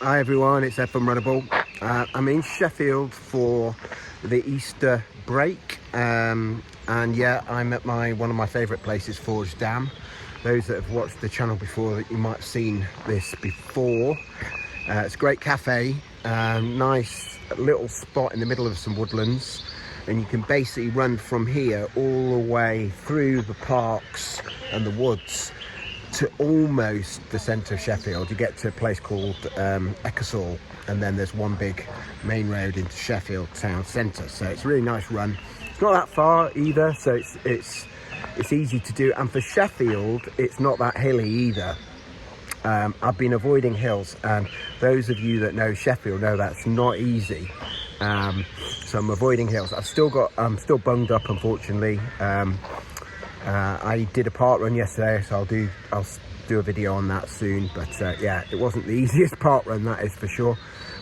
Hi everyone, it's Ed from Runnable. I'm in Sheffield for the Easter break, and yeah, I'm at one of my favourite places, Forge Dam. Those that have watched the channel before, that you might have seen this before. It's a great cafe, nice little spot in the middle of some woodlands, and you can basically run from here all the way through the parks and the woods to almost the centre of Sheffield. You get to a place called Ecclesall, and then there's one big main road into Sheffield town centre. So it's a really nice run. It's not that far either, so it's easy to do. And for Sheffield, it's not that hilly either. I've been avoiding hills, and those of you that know Sheffield know that's not easy. So I'm avoiding hills. I'm still bunged up, unfortunately. I did a park run yesterday, so I'll do a video on that soon. But yeah, it wasn't the easiest park run, that is for sure.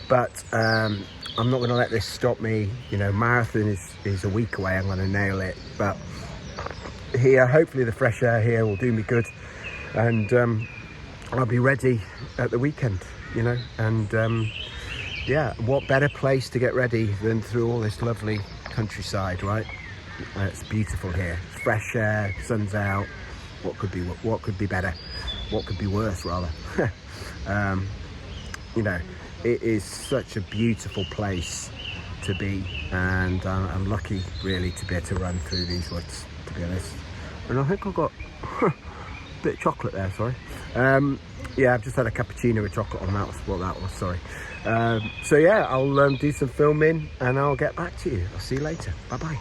But I'm not going to let this stop me. You know, marathon is a week away. I'm going to nail it. But here, hopefully the fresh air here will do me good, and I'll be ready at the weekend, you know. And yeah, what better place to get ready than through all this lovely countryside, right? It's beautiful here. It's fresh air, sun's out. What could be better? What could be worse, rather? You know, it is such a beautiful place to be, and I'm lucky, really, to be able to run through these woods, to be honest. And I think I've got a bit of chocolate there, sorry. Yeah, I've just had a cappuccino with chocolate on. That was what that was, sorry. So yeah, I'll do some filming and I'll get back to you. I'll see you later. Bye-bye.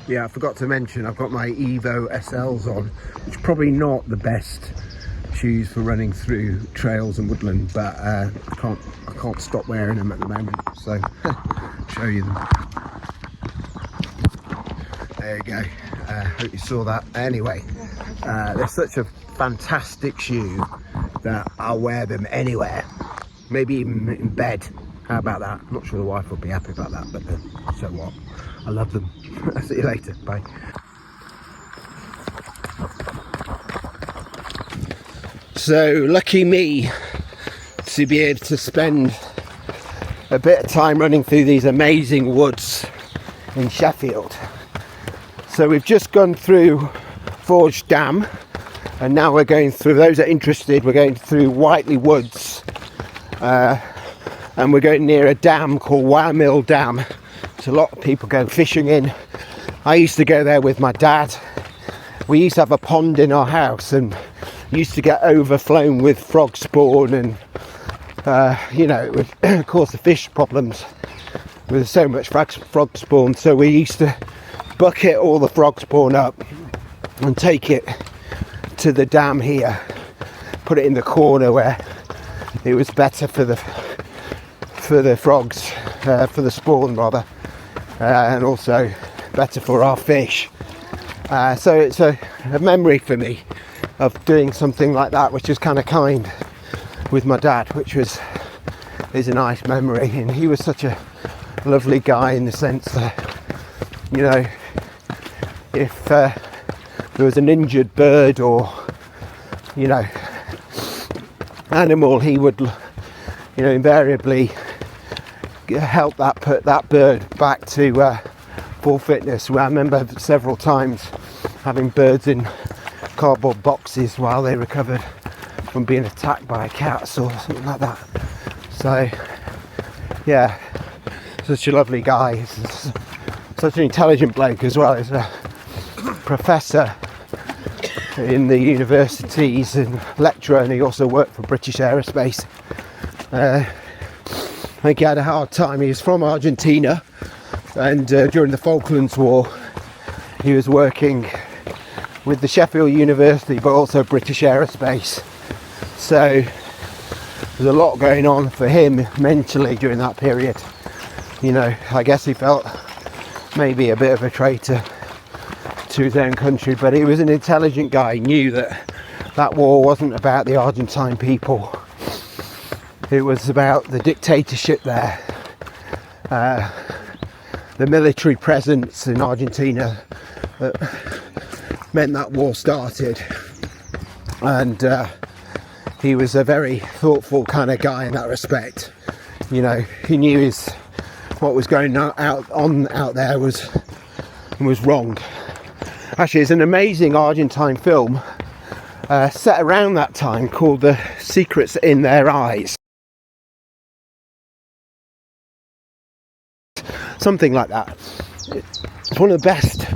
Yeah, I forgot to mention, I've got my Evo SLs on, which is probably not the best shoes for running through trails and woodland, but I can't stop wearing them at the moment, so show you them. There you go. Hope you saw that. Anyway, they're such a fantastic shoe that I'll wear them anywhere, maybe even in bed. How about that? I'm not sure the wife will be happy about that, but so what? I love them. I'll see you later. Bye. So lucky me to be able to spend a bit of time running through these amazing woods in Sheffield. So we've just gone through Forge Dam, and now we're going through, those that are interested, we're going through Whiteley Woods, and we're going near a dam called Mill Dam. So a lot of people go fishing in. I used to go there with my dad. We used to have a pond in our house and used to get overflown with frog spawn, and you know, it would cause the fish problems with so much frog spawn. So we used to bucket all the frog spawn up and take it to the dam here, put it in the corner where it was better for the frogs, for the spawn rather, and also better for our fish. So it's a memory for me of doing something like that, which is kind with my dad, which is a nice memory. And he was such a lovely guy in the sense that, you know, if there was an injured bird or, you know, animal, he would, you know, invariably help put that bird back to full fitness. Well, I remember several times having birds in cardboard boxes while they recovered from being attacked by cats or something like that. So yeah, such a lovely guy, such an intelligent bloke as well. He's a professor in the universities and lecturer, and he also worked for British Aerospace. I think he had a hard time. He was from Argentina, and during the Falklands War he was working with the Sheffield University but also British Aerospace. So there's a lot going on for him mentally during that period. You know, I guess he felt maybe a bit of a traitor to his own country, but he was an intelligent guy. He knew that war wasn't about the Argentine people, it was about the dictatorship there, the military presence in Argentina that meant that war started. And he was a very thoughtful kind of guy in that respect. You know, he knew what was going out there was wrong. Actually, it's an amazing Argentine film set around that time called The Secrets in Their Eyes. Something like that. It's one of the best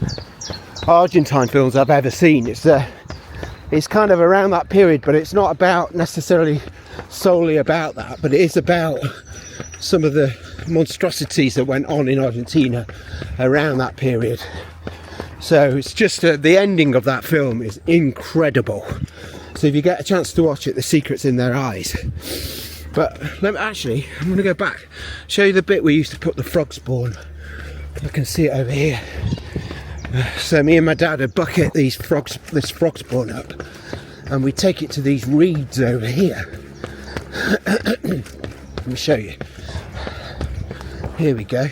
Argentine films I've ever seen. It's kind of around that period, but it's not about necessarily solely about that, but it is about some of the monstrosities that went on in Argentina around that period. So it's just the ending of that film is incredible. So if you get a chance to watch it, The Secrets in Their Eyes. But I'm going to go back, show you the bit we used to put the frog spawn. I can see it over here. So me and my dad would bucket this frog spawn up, and we take it to these reeds over here. Let me show you. Here we go.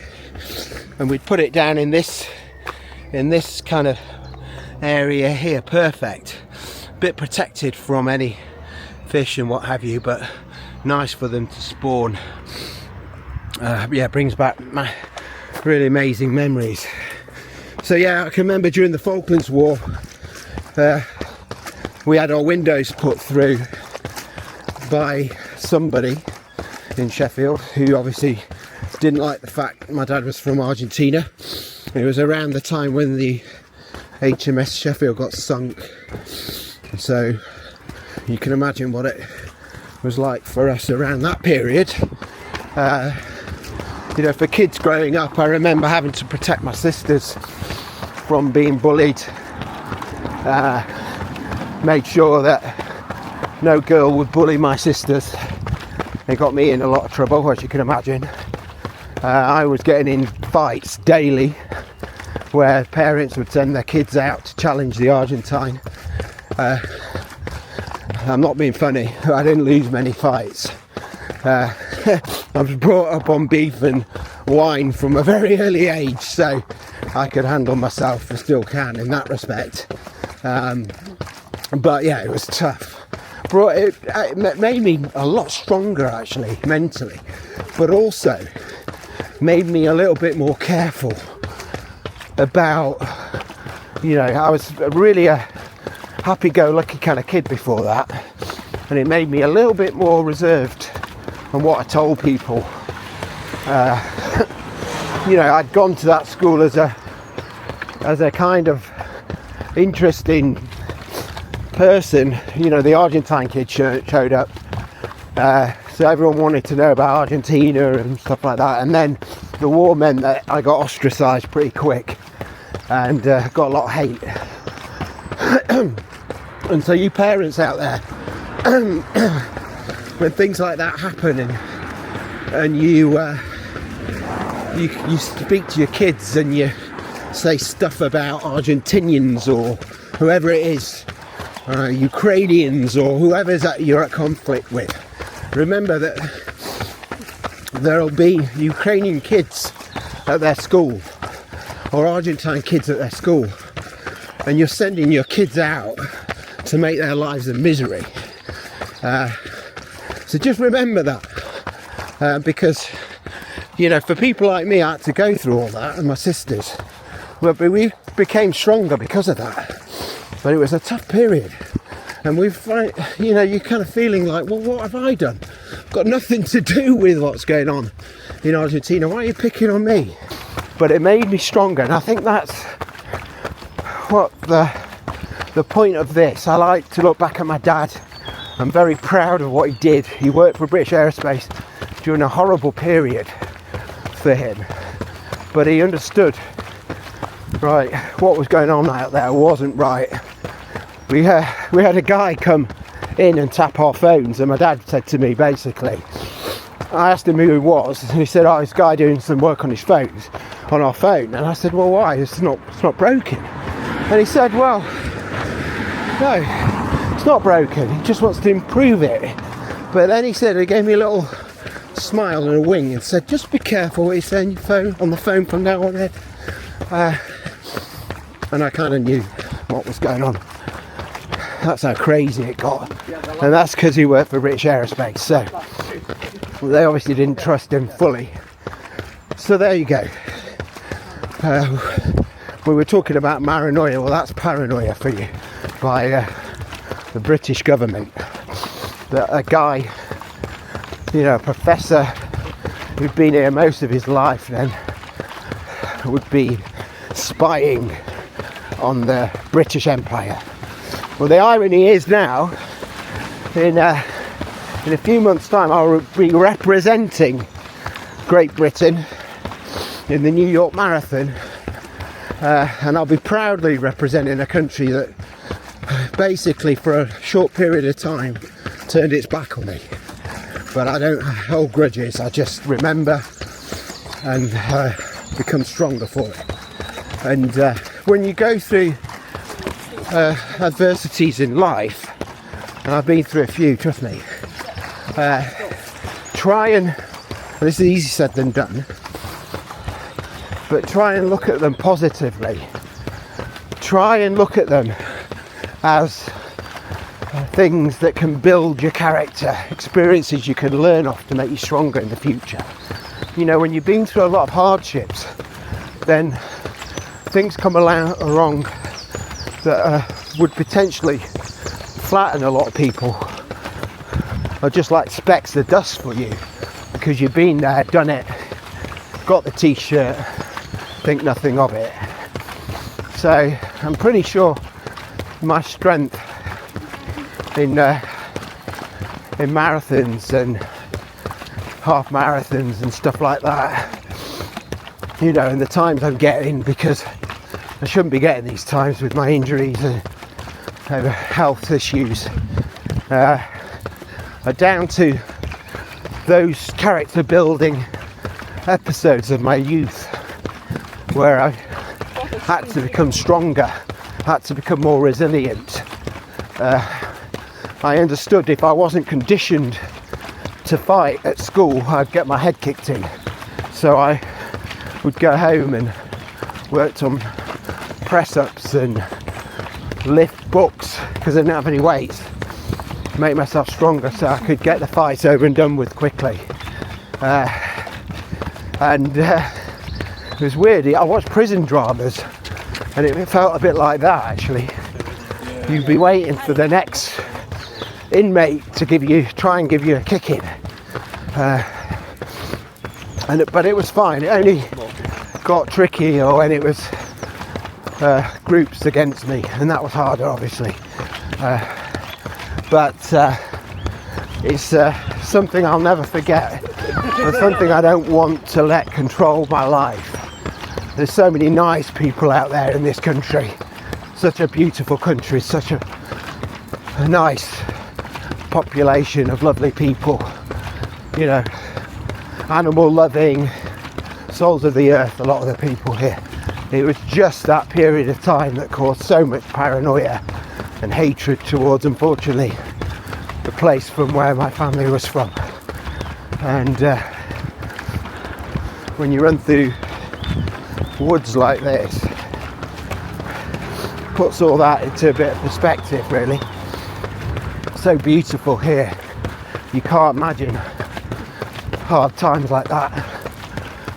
And we'd put it down in this kind of area here. Perfect. Bit protected from any fish and what have you, but nice for them to spawn. Yeah, brings back my really amazing memories. So yeah, I can remember during the Falklands War, we had our windows put through by somebody in Sheffield who obviously didn't like the fact my dad was from Argentina. It was around the time when the HMS Sheffield got sunk, so you can imagine what it was like for us around that period. You know, for kids growing up, I remember having to protect my sisters from being bullied. Made sure that no girl would bully my sisters. It got me in a lot of trouble, as you can imagine. I was getting in fights daily where parents would send their kids out to challenge the Argentine. I'm not being funny, I didn't lose many fights. I was brought up on beef and wine from a very early age, so I could handle myself and still can in that respect. But yeah, it was tough. It made me a lot stronger actually, mentally, but also made me a little bit more careful about, you know, I was really a happy-go-lucky kind of kid before that, and it made me a little bit more reserved on what I told people. You know, I'd gone to that school as a kind of interesting person. You know, the Argentine kid showed up, so everyone wanted to know about Argentina and stuff like that, and then the war meant that I got ostracised pretty quick and got a lot of hate. And so you parents out there, when things like that happen and you speak to your kids and you say stuff about Argentinians or whoever it is, Ukrainians or whoever that you're at conflict with, remember that there'll be Ukrainian kids at their school or Argentine kids at their school, and you're sending your kids out to make their lives a misery. So just remember that, because, you know, for people like me, I had to go through all that, and my sisters, but we became stronger because of that. But it was a tough period, and you know, you're kind of feeling like, well, what have I done? I've got nothing to do with what's going on in Argentina. Why are you picking on me? But it made me stronger, and I think that's what the point of this. I like to look back at my dad. I'm very proud of what he did. He worked for British Aerospace during a horrible period for him, but he understood, right, what was going on out there wasn't right. We had a guy come in and tap our phones, and my dad said to me, basically, I asked him who he was, and he said, oh, this guy doing some work on his phones, on our phone. And I said, well, why? It's not broken. And he said, well, no, it's not broken, he just wants to improve it. But then he gave me a little smile and a wing and said, just be careful what you say on the phone from now on, Ed. And I kind of knew what was going on. That's how crazy it got. And that's because he worked for British Aerospace. So they obviously didn't trust him fully. So there you go. We were talking about paranoia. Well, that's paranoia for you by the British government. That a guy, you know, a professor who'd been here most of his life then would be spying on the British Empire. Well, the irony is now, in a few months' time, I'll be representing Great Britain in the New York Marathon, and I'll be proudly representing a country that basically for a short period of time turned its back on me. But I don't hold grudges, I just remember and become stronger for it. And when you go through adversities in life, and I've been through a few, trust me, try and, this is easier said than done, but try and look at them positively. Try and look at them as things that can build your character, experiences you can learn off to make you stronger in the future. You know, when you've been through a lot of hardships, then things come along that would potentially flatten a lot of people, or just like specks of dust for you, because you've been there, done it, got the t-shirt, think nothing of it. So I'm pretty sure my strength in marathons and half marathons and stuff like that, you know, and the times I'm getting, because I shouldn't be getting these times with my injuries and health issues, are down to those character building episodes of my youth where I had to become stronger, had to become more resilient. I understood if I wasn't conditioned to fight at school, I'd get my head kicked in. So I would go home and worked on press-ups and lift books because I didn't have any weights, make myself stronger so I could get the fight over and done with quickly. It was weird. I watched prison dramas and it felt a bit like that actually. You'd be waiting for the next inmate to try and give you a kicking, but it was fine. It only got tricky or when it was groups against me, and that was harder obviously, but it's something I'll never forget and something I don't want to let control my life. There's so many nice people out there in this country, such a beautiful country, such a nice population of lovely people, you know, animal loving, souls of the earth, a lot of the people here. It was just that period of time that caused so much paranoia and hatred towards, unfortunately, the place from where my family was from. And when you run through woods like this, puts all that into a bit of perspective really. So beautiful here, you can't imagine hard times like that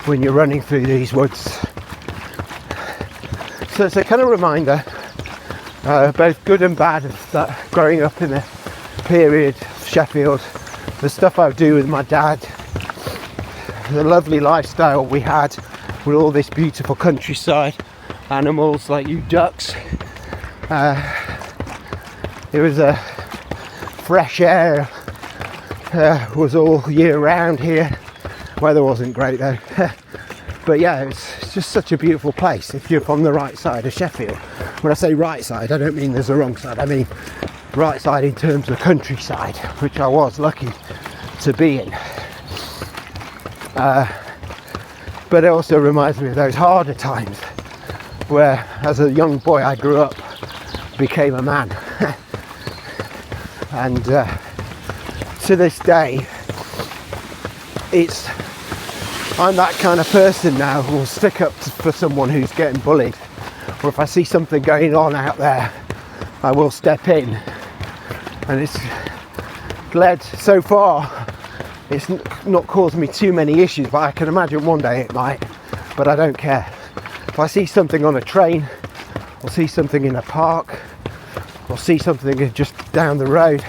when you're running through these woods. So it's a kind of reminder, both good and bad, that growing up in the period of Sheffield, the stuff I would do with my dad, the lovely lifestyle we had with all this beautiful countryside, animals like you ducks. It was a fresh air, was all year round here. Weather wasn't great though. But yeah, it's just such a beautiful place if you're from the right side of Sheffield. When I say right side, I don't mean there's a wrong side, I mean right side in terms of countryside, which I was lucky to be in. But it also reminds me of those harder times where as a young boy I grew up, became a man. And to this day, I'm that kind of person now who will stick up for someone who's getting bullied, or if I see something going on out there I will step in, and it's led so far, it's not caused me too many issues, but I can imagine one day it might, but I don't care. If I see something on a train, or see something in a park, or see something just down the road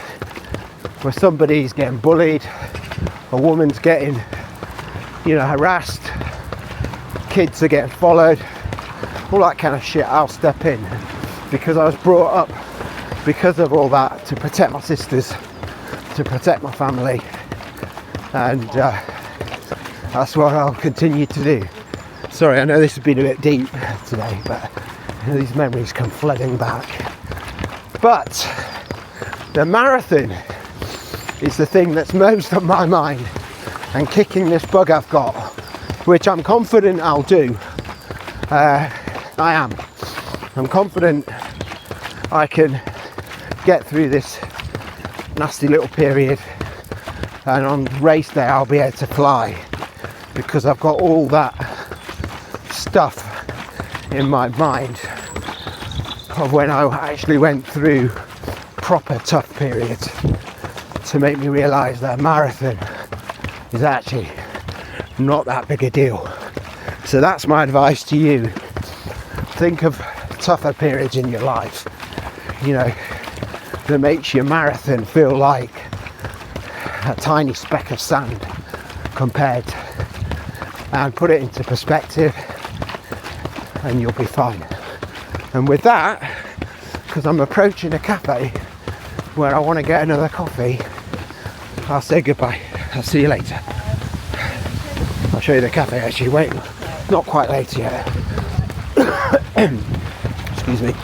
where somebody's getting bullied, a woman's getting, you know, harassed, kids are getting followed, all that kind of shit, I'll step in, because I was brought up because of all that to protect my sisters, to protect my family, and that's what I'll continue to do. Sorry, I know this has been a bit deep today, but you know, these memories come flooding back. But the marathon is the thing that's most on my mind, and kicking this bug I've got, which I'm confident I'll do. I'm confident I can get through this nasty little period, and on race day I'll be able to fly, because I've got all that stuff in my mind of when I actually went through proper tough periods to make me realise that a marathon is actually not that big a deal. So that's my advice to you. Think of tougher periods in your life, you know, that makes your marathon feel like a tiny speck of sand compared, and put it into perspective, and you'll be fine. And with that, because I'm approaching a cafe where I want to get another coffee, I'll say goodbye. I'll see you later. I'll show you the cafe actually. Wait, not quite late yet. Excuse me.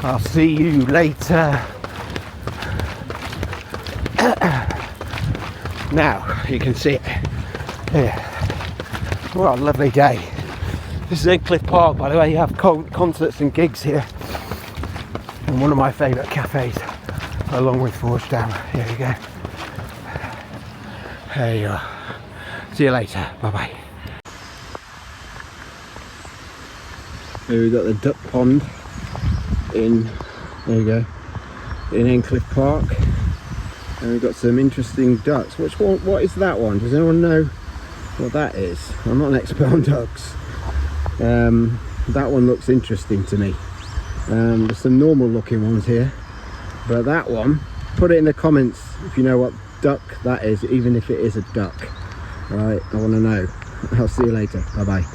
I'll see you later. Now you can see it here. What a lovely day. This is Cliff Park, by the way. You have concerts and gigs here, and one of my favourite cafes, along with Forge Dam. Here we go. There you are. See you later. Bye bye. Here we've got the duck pond in, there you go, in Encliffe Park, and we've got some interesting ducks. Which one? What is that one? Does anyone know what that is? I'm not an expert on ducks. That one looks interesting to me. There's some normal looking ones here, but that one, put it in the comments if you know what duck that is, even if it is a duck. Right, I want to know. I'll see you later. Bye bye.